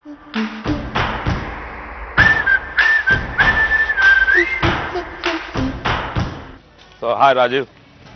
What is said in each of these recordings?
So, hi Rajiv.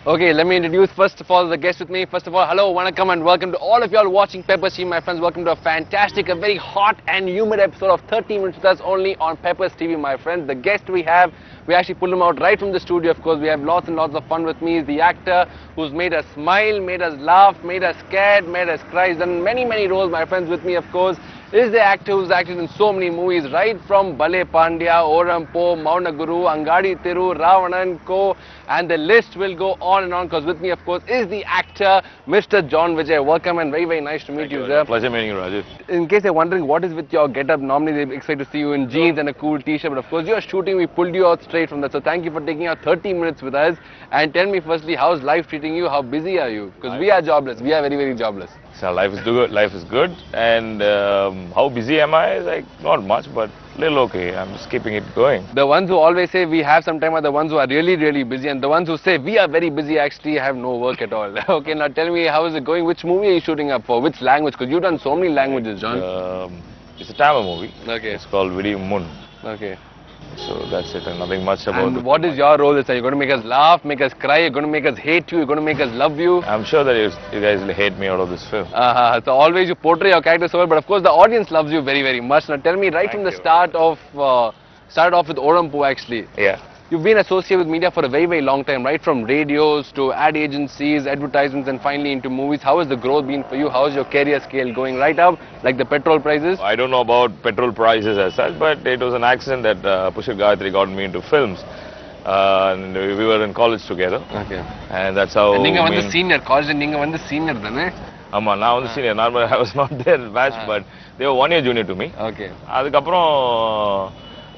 Okay, let me introduce first of all the guests with me. First of all, hello, vanakkam and welcome to all of y'all watching Peppers TV, my friends. Welcome to a fantastic, a very hot and humid episode of 30 Minutes with us only on Peppers TV, my friends. The guest we have, we actually pulled him out right from the studio, of course. We have lots and lots of fun with me. He's the actor who's made us smile, made us laugh, made us scared, made us cry. He's done many, many roles, my friends. With me, of course, is the actor who's acted in so many movies, right from Bale Pandya, Oram Po, Maunaguru, Angadi Thiru, Raavanan, Co. And the list will go on and on, because with me, of course, is the actor, Mr. John Vijay. Welcome and very, very nice to meet you, sir. Pleasure meeting you, Rajiv. In case you're wondering what is with your get-up, normally they expect to see you in jeans and a cool t-shirt, but of course you're shooting, we pulled you out straight from that. So thank you for taking out 30 minutes with us. And tell me firstly, how's life treating you? How busy are you? Because we are jobless. We are very, very jobless. So life is good. Life is good. And how busy am I? Like not much, but little okay. I'm just keeping it going. The ones who always say we have some time are the ones who are really, really busy, and the ones who say we are very busy actually have no work at all. Okay, now tell me, how is it going? Which movie are you shooting up for? Which language? Because you've done so many languages, John. It's a Tamil movie. Okay. It's called Vidi Mun. Okay. So that's it, and nothing much about it. And what is your role? You're going to make us laugh, make us cry, you're going to make us hate you, you're going to make us love you. I'm sure that you guys will hate me out of this film. So always you portray your character so well, but of course the audience loves you very, very much. Now tell me, right from the start of, started off with Oram Po actually. Yeah. You've been associated with media for a very, very long time, right? From radios to ad agencies, advertisements, and finally into movies. How has the growth been for you? How is your career scale going right up, like the petrol prices? I don't know about petrol prices as such, but it was an accident that Pushkar Gayatri got me into films. And we were in college together. Okay. And that's how... And you were the senior, college and you were the senior then, Amma, now I'm the senior. I was not there batch, but they were 1 year junior to me. Okay. Adukaprom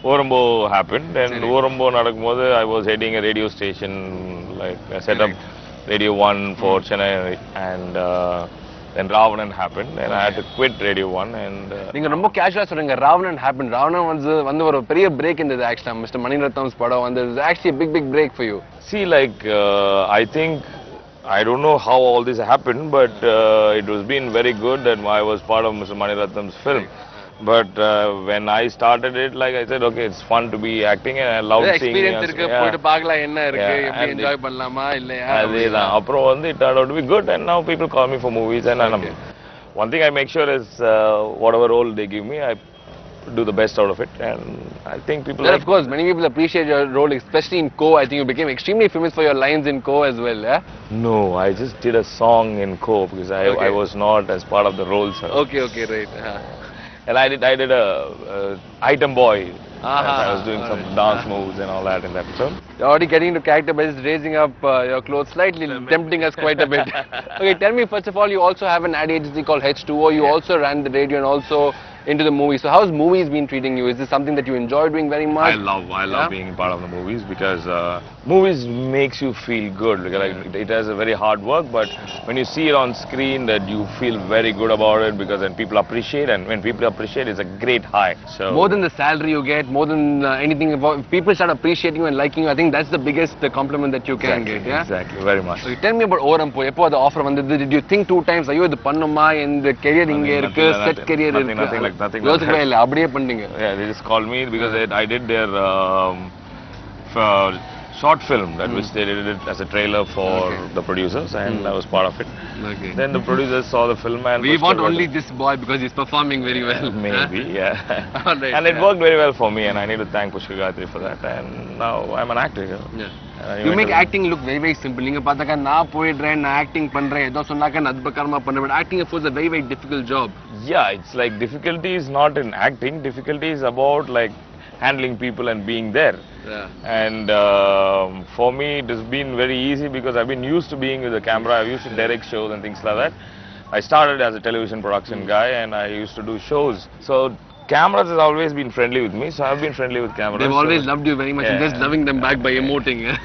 Oram Po happened, and Oram Po nadakkumbodhu I was heading a radio station, like I set up Radio 1 for Chennai, and then Raavanan happened, and I had to quit Radio 1. And you ரொம்ப casual சொல்றீங்க. Raavanan happened. Raavanan வந்து ஒரு பெரிய break in the actually Mr. Maniratham's படம், and there's actually a big break for you. See, like I think I don't know how all this happened, but it was been very good that I was part of Mr. Maniratham's film. But when I started it, like I said, okay, it's fun to be acting, and I love seeing it. Enjoy பண்ணலாமா இல்லையா? அதேதான். அப்புறம் வந்து it turned out to be good, and now people call me for movies, and one thing I make sure is whatever role they give me, I do the best out of it, and I think people of course, many people appreciate your role, especially in Co. I think you became extremely famous for your lines in Co as well, yeah? No, I just did a song in Co because I was not as part of the role, sir. Okay, right. And I did a item boy. I was doing some dance moves and all that in that episode. You're already getting into character by just raising up your clothes slightly, tempting us quite a bit. Okay, tell me first of all, you also have an ad agency called H2O. You also ran the radio and also into the movies. So how's movies been treating you? Is this something that you enjoy doing very much? I love being part of the movies, because movies makes you feel good. Like, it has a very hard work, but when you see it on screen, that you feel very good about it, because then people appreciate, and when people appreciate, it's a great high. So more than the salary you get, more than anything, if people start appreciating you and liking you, I think that's the biggest compliment that you can get. Yeah, exactly, very much. So tell me about Oram Po. எப்போ the offer வந்தது? Did you think 2 times, ஐயோ இது பண்ணுமா, இந்த career இங்க இருக்கு, set career இருக்கு? Nothing like that. அப்படியே பண்ணீங்க. Yeah, they just called me because I did their short film which they did it as a trailer for the producers, and I was part of it. Okay. Then the producers saw the film, and we want only this boy because he's performing very well. Maybe, yeah. Right, and it worked very well for me, and I need to thank Pushkar Gayatri for that. And now I'm an actor. Yeah. You make acting look very, very simple. நீங்க பார்த்தாக்க நான் போயிடுறேன், நான் acting பண்றேன், ஏதோ சொன்னாக்க நான் அத்புதமா பண்றேன். But acting, of course, is a very, very difficult job. Yeah, it's like difficulty is not in acting. Difficulty is about like handling people and being there. Yeah. And for me, it has been very easy because I've been used to being with the camera. I used to direct shows and things like that. I started as a television production guy, and I used to do shows. So cameras has always been friendly with me, so I've been friendly with cameras. They've always loved you very much, and just loving them back by emoting.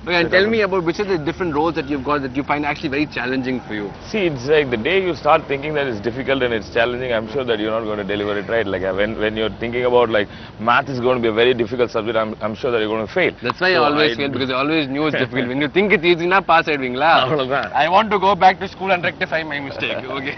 Okay, and tell me about which are the different roles that you've got that you find actually very challenging for you. See, it's like the day you start thinking that it's difficult and it's challenging, I'm sure that you're not going to deliver it right. Like when you're thinking about like math is going to be a very difficult subject, I'm sure that you're going to fail. That's why you always fail, because you always knew it's difficult. When you think it's easy, na pass edvingla. I want to go back to school and rectify my mistake. Okay.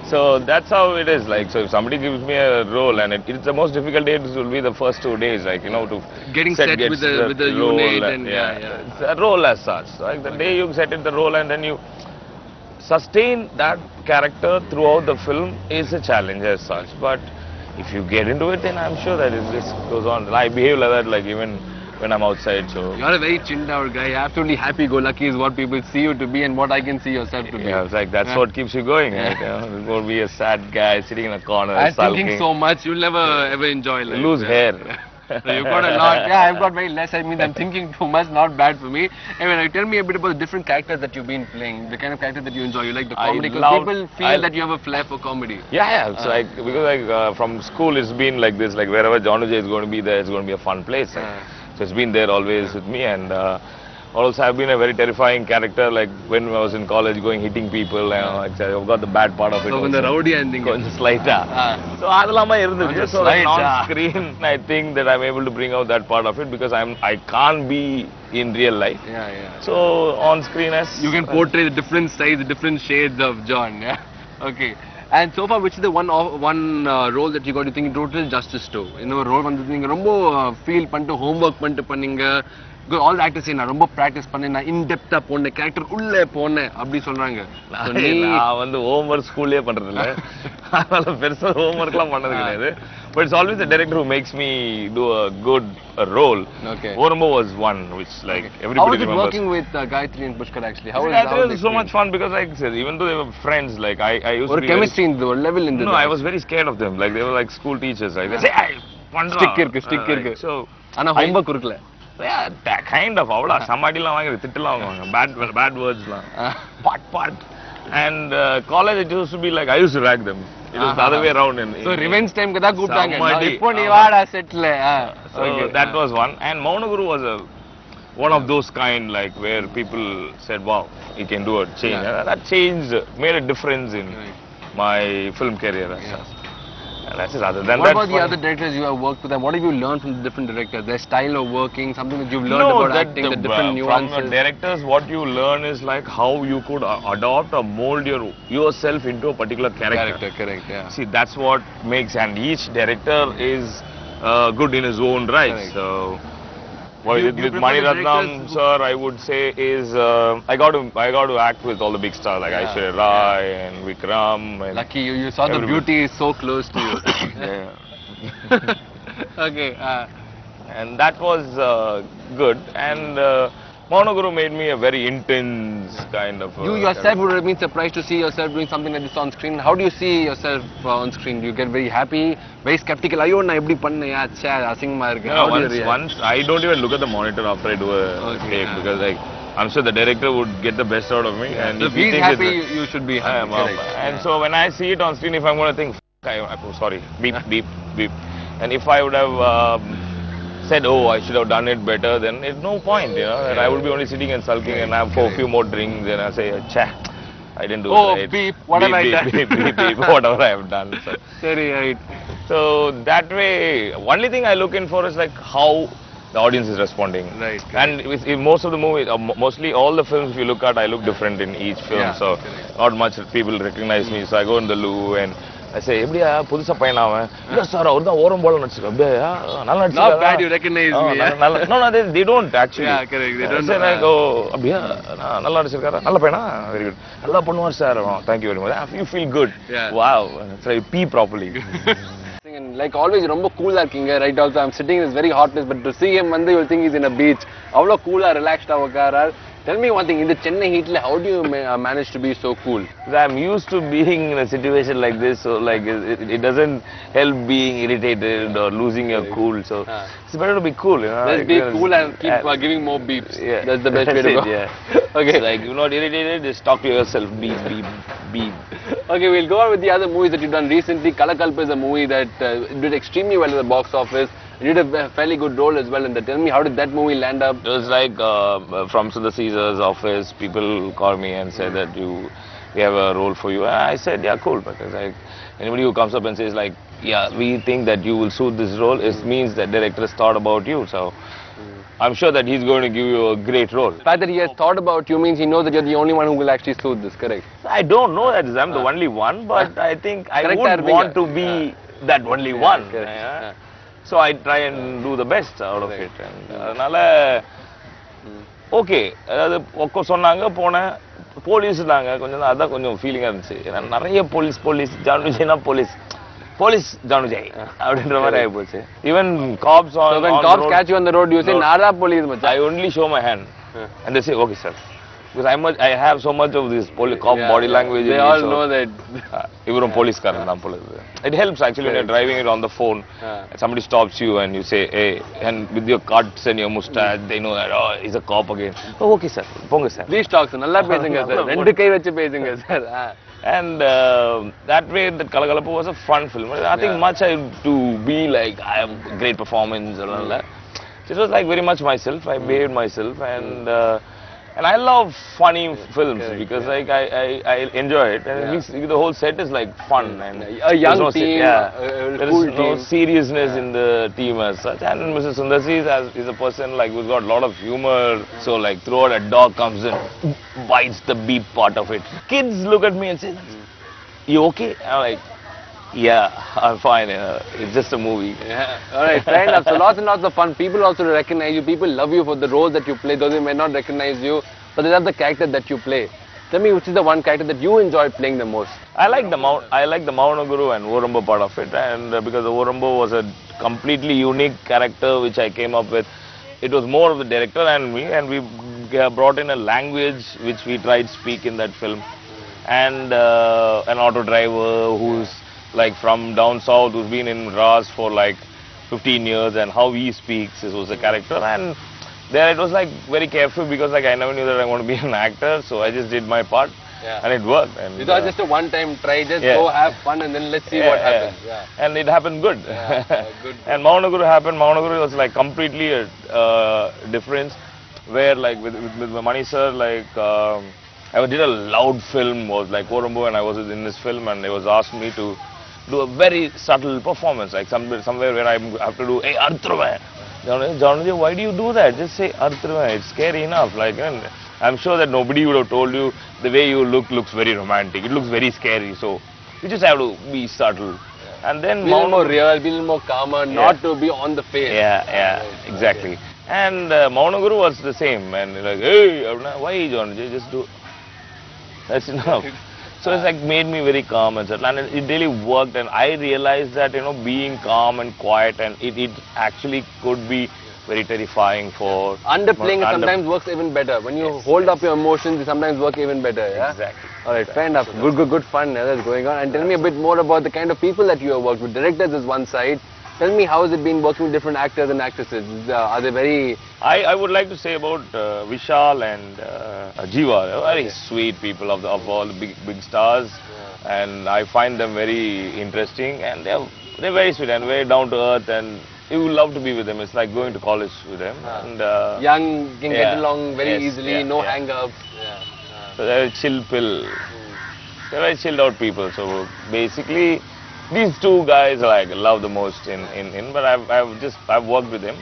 So that's how it is. Like, so if somebody gives me a role, and it's the most difficult days will be the first 2 days, like, you know, to getting set with the role, unit and it's a role as such. Like the day you set it the role and then you sustain that character throughout the film is a challenge as such. But if you get into it, then I'm sure that it just goes on. I behave like that, like even when I'm outside. So you're a very chilled out guy, absolutely happy-go-lucky is what people see you to be and what I can see yourself to be. Yeah, it's like that's what keeps you going. Right? You know, you won't be a sad guy sitting in a corner. I'm sulking. thinking so much, you'll never ever enjoy life. Lose hair. So you've got a lot. Yeah, I've got very less. I mean, I'm thinking too much, not bad for me. Anyway, tell me a bit about the different characters that you've been playing, the kind of characters that you enjoy. You like the comedy? Because people feel that you have a flair for comedy. Yeah. It's like, because like from school it's been like this, like wherever John Vijay is going to be there, it's going to be a fun place. So it's been there always with me, and also I've been a very terrifying character, like when I was in college going hitting people, and like, I've got the bad part of it. So when the rowdy ending. Slight. So on screen I think that I'm able to bring out that part of it because I can't be in real life. So on screen you can portray the different sides, the different shades of John. Okay. And so far, which is the one role that you got to think total justice to? You know, role one thing, rombo feel panto homework panto panninga. All the actors say na rombo practice panna in depth ah ponne character ulle ponne appdi solranga. So நான் வந்து homework schoolலே பண்றது இல்ல. அதனால பெருசா homework லாம் பண்ணது கிடையாது. But it's always the director who makes me do a good role. Okay. Oram Po was one which like everybody remembers. How was it working with Gayatri and Pushkar actually? How was it so much fun because like even though they were friends, like I used to be chemistry in the level in the No, I was very scared of them. Like they were like school teachers. Like they say, "Hey, stick irku." So, ana homework kurukla. Yeah, kind of. Avla somebody la vaanga thittla vaanga bad words la. Part. And college it used to be like I used to rag them. It was the other way around. So revenge time kada kooptanga. Ippo nee vaada set le. So that was one. And Maunaguru was one of those kind like where people said, wow, he can do a change. That change made a difference in my film career. And that's it. Other than what about the other directors you have worked with, and what have you learned from the different directors? Their style of working, something that you've learned about acting, the different nuances. From the directors, what you learn is like how you could adopt or mold yourself into a particular character. Correct, yeah. See, that's what makes, and each director is good in his own right. Correct. So, with Mani Ratnam, sir, I would say is I got to act with all the big stars like Aishwarya Rai and Vikram. And lucky you saw the beauty is so close to you. Okay. And that was good. And Maunaguru made me a very intense kind of. You yourself would have been surprised to see yourself doing something like this on screen. How do you see yourself on screen? Do you get very happy, very skeptical? Ayo na ebdi panna ya acha asingma irukku. Once I don't even look at the monitor after I do a take because like I'm sure the director would get the best out of me. And so if he's happy, you should be happy. And so when I see it on screen, if I'm going to think, sorry, beep. And if I would have said, oh, I should have done it better, then it's no point, you know. And I would be only sitting and sulking and have a few more drinks and I say, I didn't do it right. Beep, what have I done? Beep, whatever I have done. So. Very right. So that way, only thing I look in for is like how the audience is responding. Right. And with most of the movies, mostly all the films if you look at, I look different in each film. So not much people recognize me. So I go in the loo and I say, எப்படியா புதுசா பையனா அவன் இல்ல sir அவர் தான் ஓரம் போல நடிச்சிருக்காரு அப்படியே நல்லா நடிச்சிருக்காரு. Not bad, you recognize me. No, they don't actually. Yeah, correct. They don't. Say like, oh, அப்படியே நல்லா நடிச்சிருக்காரு. நல்ல பையனா, very good. நல்லா பண்ணுவார் sir. Thank you very much. You feel good. Wow. So you pee properly. And like always, ரொம்ப cool-ஆ இருக்கீங்க. Right, also I'm sitting in this very hot place, but to see him வந்து you'll think he's in a beach. அவ்வளோ cool-ஆ relaxed-ஆ உட்காரார். Tell me one thing, in the Chennai heat, how do you manage to be so cool? I'm used to being in a situation like this, so like it doesn't help being irritated or losing your cool. So it's better to be cool, you know. Just be cool and keep giving more beeps. Yeah. That's the best way to go. Okay. So like you're not irritated, just talk to yourself. Beep. Okay, we'll go on with the other movies that you've done recently. Kalakalpa is a movie that did extremely well at the box office. You did a fairly good role as well in that. Tell me, how did that movie land up? It was like from the Caesar's office, people call me and say that we have a role for you. And I said, yeah, cool, because like anybody who comes up and says like, yeah, we think that you will suit this role, it means that directors thought about you. So I'm sure that he's going to give you a great role. The fact that he has thought about you means he knows that you're the only one who will actually suit this, correct? I don't know that I'm the only one, but I think I would want to be that only one. So I try and do the best out of it. And okay, of course, police feeling police, police even cops on. So when cops catch you on the road, you say, "Nada police." I only show my hand, and they say, "Okay, sir." Because I have so much of this cop body language. They all know that. Even police car. It helps actually when you're driving it on the phone. Somebody stops you and you say, "Hey," and with your cuts and your mustache, they know that he's a cop again. Oh, okay, sir. Ponga, sir. These talks, nalla pesunga, sir. Rendu kai vechu pesunga, sir. And that way, that Kalakalappu was a fun film. Nothing much to be like, I have great performance or all that. It was like very much myself. I behaved myself, and I love funny films because like I enjoy it, and it makes, the whole set is like fun and a young team. There is no seriousness in the team as such. And Mr. Sundarsi is a person like who's got a lot of humor. So like throughout, a dog comes in, bites the beep part of it. Kids look at me and say, "You okay?" I'm like, "Yeah, I'm fine. It's just a movie." Alright, fair enough. So lots and lots of fun. People also recognize you. People love you for the role that you play. Though they may not recognize you, but they love the character that you play. Tell me, which is the one character that you enjoy playing the most? I like the Maunaguru and Oram Po part of it, and because the Oram Po was a completely unique character which I came up with. It was more of the director and me, and we brought in a language which we tried to speak in that film, and an auto driver who's like from down south, who's been in Ras for like 15 years, and how he speaks was a character. And there it was like very careful because like I never knew that I want to be an actor, so I just did my part, and it worked. And it was just a one-time try, just go have fun and then let's see what happens. And it happened good. Good. And Maunaguru happened. Maunaguru was like completely a difference, where like with Mani sir, like I did a loud film, was like Oram Po, and I was in this film, and they was asked me to do a very subtle performance, like somewhere where I have to do, "Hey, Arthurva." John, why do you do that? Just say Arthurva. It's scary enough. Like, and I'm sure that nobody would have told you the way you looks very romantic. It looks very scary. So you just have to be subtle. And then be a little more real, be a little more calmer, not to be on the face. Exactly. And Maunaguru was the same. And like, "Hey, why, John? Just do. That's enough." So it's like made me very calm and settled, and it really worked. And I realized that being calm and quiet, and it actually could be very terrifying for underplaying. It sometimes works even better when you hold up your emotions. It sometimes work even better. Yeah? Exactly. All right, fair enough. Good fun that's going on. And tell me a bit more about the kind of people that you have worked with. Directors is one side. Tell me, how has it been working with different actors and actresses? Are they very... I would like to say about Vishal and Jiva, very sweet people of all the big stars, and I find them very interesting, and they're very sweet and very down to earth, and you will love to be with them. It's like going to college with them. And young, can get along very easily, no hang-ups. So they're a chill pill. They're very chilled out people. So basically, these two guys I love the most but I've worked with them.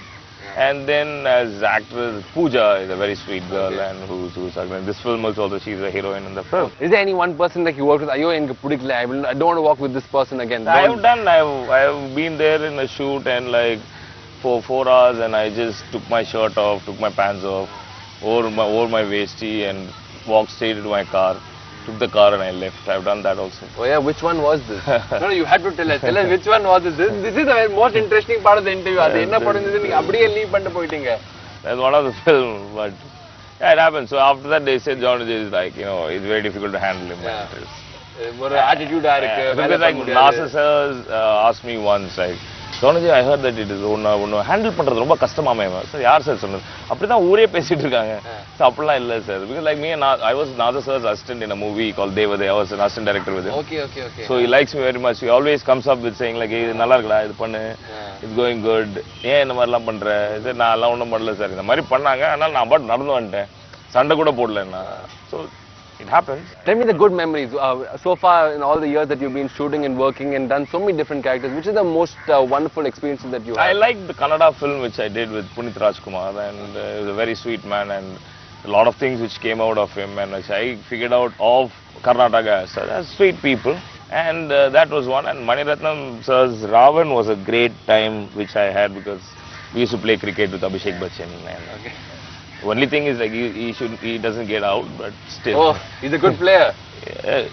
And then as actress, Pooja is a very sweet girl, and who's this film also, she's a heroine in the film. Is there any one person that you worked with? I don't want to work with this person again. I've been there in a shoot, and like for 4 hours, and I just took my shirt off, took my pants off, wore my vesty, and walked straight into my car. Took the car and I left. I've done that also. Oh yeah, which one was this? No, you had to tell us. Tell us which one was this. This is the most interesting part of the interview. That's one of the film, but yeah, it happened. So after that, they said John is like, it's very difficult to handle him. Attitude director. Because like Nasa sir asked me once, like, Jonaji, I heard that it is handle பண்றது ரொம்ப கஷ்டமாமே. Sir, யார் sir சொன்னது? அப்படிதான் ஊரே பேசிட்டு இருக்காங்க. So அப்படிலாம் இல்ல sir. Because like me and I was Nasa sir's assistant in a movie called Devade. I was an assistant director with him. Okay. So he likes me very much. He always comes up with saying like, "Hey, நல்லா இருக்குடா, இது பண்ணு. It's going good. ஏன் இந்த மாதிரிலாம் பண்ற?" I நான் எல்லாம் ஒண்ணும் பண்ணல சார். இந்த மாதிரி பண்ணாங்க. ஆனால் நான் பாட்டு நடந்து வந்துட்டேன். சண்டை கூட போடல நான். So it happens. Tell me the good memories. So far in all the years that you've been shooting and working and done so many different characters, which is the most wonderful experiences that you have? I liked the Kannada film which I did with Punit Rajkumar, and he was a very sweet man, and a lot of things which came out of him and which I figured out of Karnataka. So that's sweet people, and that was one. And Maniratnam sir's Raavanan was a great time which I had, because we used to play cricket with Abhishek Bachchan. And Okay. only thing is like he doesn't get out, but still. Oh, he's a good player.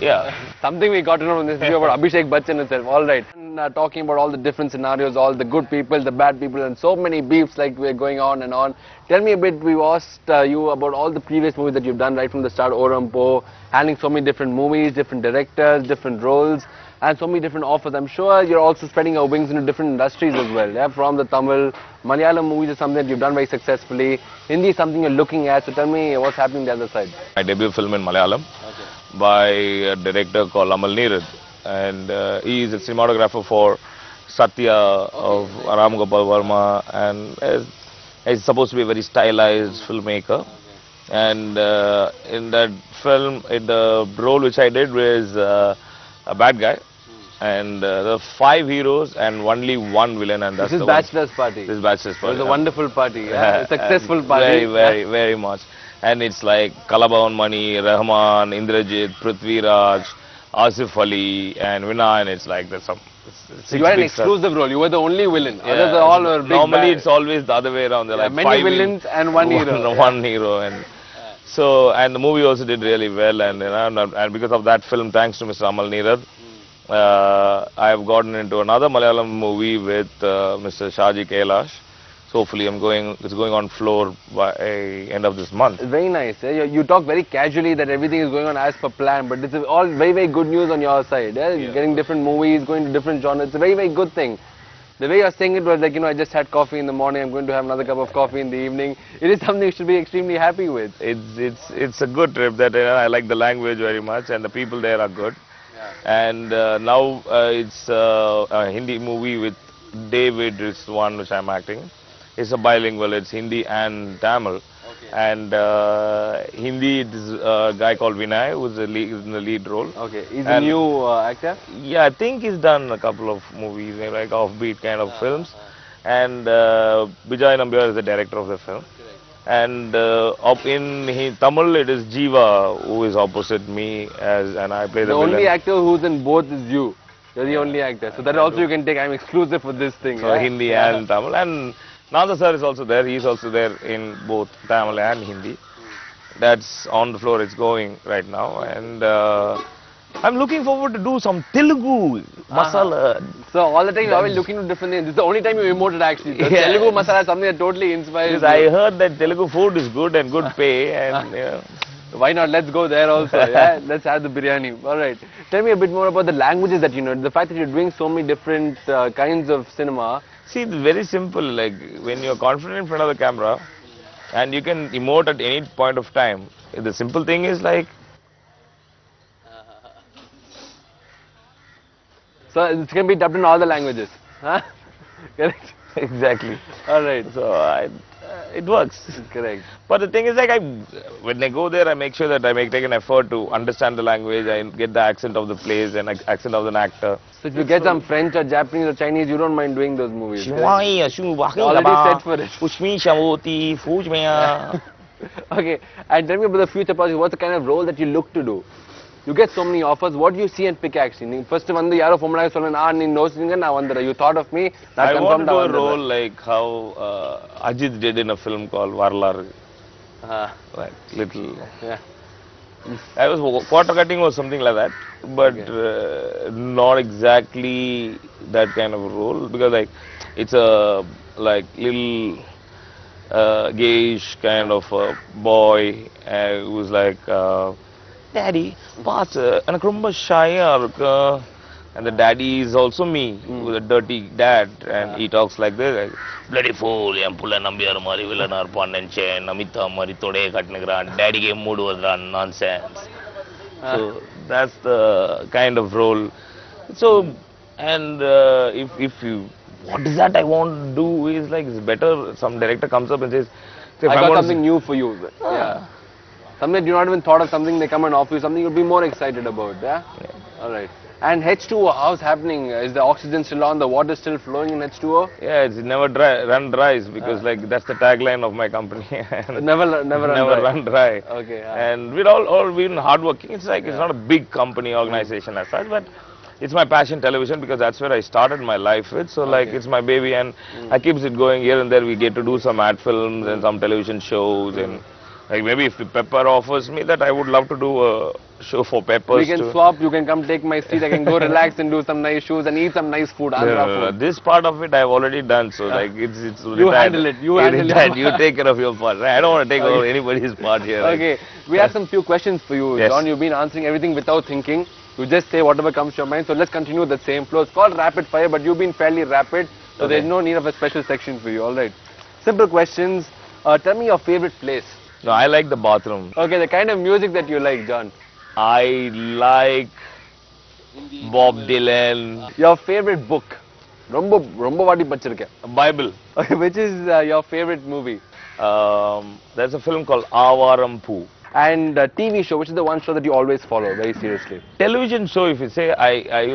Yeah. Something we got to know from this video about Abhishek Bachchan itself. All right. And, talking about all the different scenarios, all the good people, the bad people, and so many beefs like we're going on and on. Tell me a bit. We asked you about all the previous movies that you've done right from the start. Oram Po, handling so many different movies, different directors, different roles, and so many different offers. I'm sure you're also spreading your wings into different industries as well. Yeah, from the Tamil, Malayalam movies is something that you've done very successfully. Hindi is something you're looking at. So tell me what's happening on the other side. My debut film in Malayalam by a director called Amal Neerad, and he is a cinematographer for Satya of Ram Gopal Verma, and is supposed to be a very stylized filmmaker. And in that film, the role which I did was a bad guy, and there are 5 heroes and only one villain, and that's This is Bachelor's Party. This is Bachelor's Party. It was a wonderful party, yeah? A successful party. Very much. And it's like Kalabaun Mani, Rahman, Indrajit, Prithviraj, Asif Ali, and Vinay, and it's like there's some. So you had an exclusive role. You were the only villain. Others are all were big normally bad. It's always the other way around. There are like many 5 villains and one hero. One hero, and so the movie also did really well, and and because of that film, thanks to Mr. Amal Neerad, I have gotten into another Malayalam movie with Mr. Shaji Kailash. So hopefully it's going on floor by end of this month. Very nice. Eh? You talk very casually that everything is going on as per plan, but this is all very, very good news on your side. Eh? You're getting different movies, going to different genres. It's a very, very good thing. The way you're saying it was like, I just had coffee in the morning, I'm going to have another cup of coffee in the evening. It is something you should be extremely happy with. It's a good trip. That I like the language very much, and the people there are good. Yeah. And now it's a Hindi movie with David is the one which I'm acting. It's a bilingual, it's Hindi and Tamil. Okay. And Hindi, it is a guy called Vinay, who's in the lead role. Okay, he's a new actor? Yeah, I think he's done a couple of movies, like offbeat kind of films. And Vijay is the director of the film. Correct. And in Tamil, it is Jiva, who is opposite me, and I play the villain. The only actor who's in both is you. You're the only actor. So that also you can take, I'm exclusive for this thing. So Hindi and Tamil. And Nanda sir is also there. He's also there in both Tamil and Hindi. That's on the floor. It's going right now, and I'm looking forward to do some Telugu masala. So all the time you're always looking to different things. This is the only time you emoted actually. The Telugu masala is something that totally inspires you. I heard that Telugu food is good and good pay, and why not? Let's go there also. Yeah, let's have the biryani. All right. Tell me a bit more about the languages that you know. The fact that you're doing so many different kinds of cinema. See, it's very simple. Like when you're confident in front of the camera, and you can emote at any point of time. The simple thing is like. So it can be dubbed in all the languages, huh? Correct. Exactly. All right. So it works. Correct. But the thing is, like, when I go there, I make sure that I take an effort to understand the language, I get the accent of the place and accent of an actor. So if you get some French or Japanese or Chinese, you don't mind doing those movies. Already set for it. Okay. And tell me about the future project. What's the kind of role that you look to do? You get so many offers. What do you see and pick actually? First one, the yaro formula you thought of me. I want to do a role like how Ajit did in a film called Varlar. Like little. Yeah. I was quarter cutting or something like that, but not exactly that kind of a role, because like it's a like little gayish kind of a boy who's like. Daddy, and the daddy is also me, with a dirty dad, and he talks like this, like, bloody fool, daddy game mood was run, nonsense. So that's the kind of role. So, and if you, what is that I want to do is like, it's better some director comes up and says, I got something new for you. Yeah. Something that you not even thought of, something they come and offer you, something you'll be more excited about, yeah? Alright. And H2O, how's happening? Is the oxygen still on, the water still flowing in H2O? Yeah, it's never run dry because like that's the tagline of my company. Never run dry. Okay. And we're all been hardworking. It's like it's not a big company organization as such, but it's my passion, television, because that's where I started my life with. So like it's my baby, and I keeps it going here and there. We get to do some ad films and some television shows, and like maybe if Pepper offers me that, I would love to do a show for Peppers. We can swap. You can come take my seat. I can go relax and do some nice shows and eat some nice food. Food. This part of it I've already done. So like it's you handle it. You handle it. You take care of your part. Right? I don't want to take over anybody's part here. Okay. Right? We have some few questions for you, John. You've been answering everything without thinking. You just say whatever comes to your mind. So let's continue the same flow. It's called rapid fire, but you've been fairly rapid. So there's no need of a special section for you. All right. Simple questions. Tell me your favorite place. No, I like the bathroom. Okay, the kind of music that you like, John. I like Bob Dylan. Your favorite book? Rombo vadi pachirke. Bible. Okay, which is your favorite movie? There's a film called Oram Po. And TV show, which is the one show that you always follow very seriously? Television show, if you say,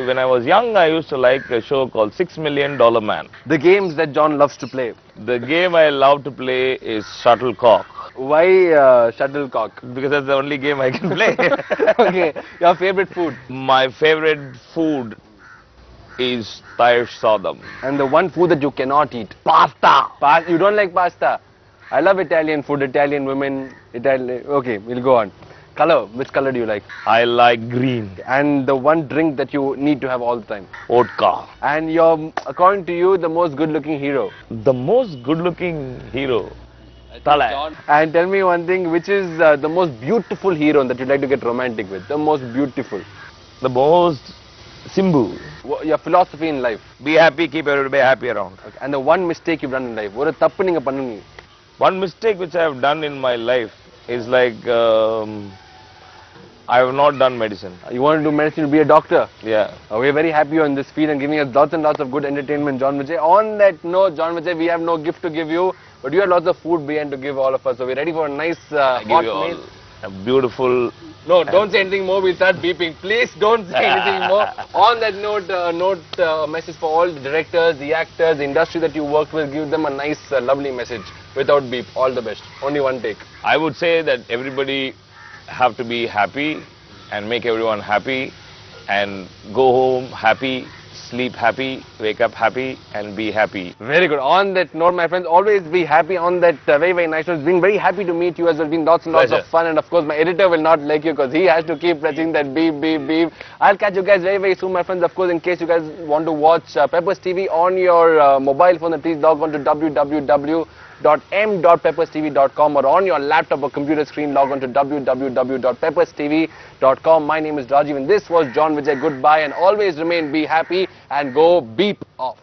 when I was young, I used to like a show called $6 Million Man. The games that John loves to play? The game I love to play is shuttlecock. Why shuttlecock? Because that's the only game I can play. Okay, your favorite food? My favorite food is Thai sadam. And the one food that you cannot eat? Pasta. You don't like pasta? I love Italian food, Italian women, Italian... Okay, we'll go on. Color, which color do you like? I like green. And the one drink that you need to have all the time? Vodka. And according to you, the most good-looking hero? The most good-looking hero? Tala. And tell me one thing, which is the most beautiful hero that you'd like to get romantic with? The most beautiful? The most Simbu. Your philosophy in life? Be happy, keep everybody happy around. Okay. And the one mistake you've done in life? What thappu neenga pannungi? One mistake which I have done in my life is like, I have not done medicine. You want to do medicine to be a doctor? Yeah. We're very happy on this field and giving us lots and lots of good entertainment, John Vijay. On that note, John Vijay, we have no gift to give you, but you have lots of food behind to give all of us. So we're ready for a nice hot meal. A beautiful... No, don't say anything more. We'll start beeping. Please don't say anything more. On that note, a message for all the directors, the actors, the industry that you worked with. Give them a nice, lovely message without beep. All the best. Only one take. I would say that everybody have to be happy and make everyone happy and go home happy, sleep happy, wake up happy and be happy. Very good. On that note, my friends, always be happy. On that very, very nice note. It's been very happy to meet you as well. It's been lots and lots of fun. And of course, my editor will not like you because he has to keep pressing that beep, beep, beep. I'll catch you guys very, very soon, my friends. Of course, in case you guys want to watch Peppers TV on your mobile phone, then please log on to www.m.pepperstv.com or on your laptop or computer screen, log on to www.pepperstv.com. My name is Rajiv and this was John Vijay. Goodbye and always remain be happy and go beep off.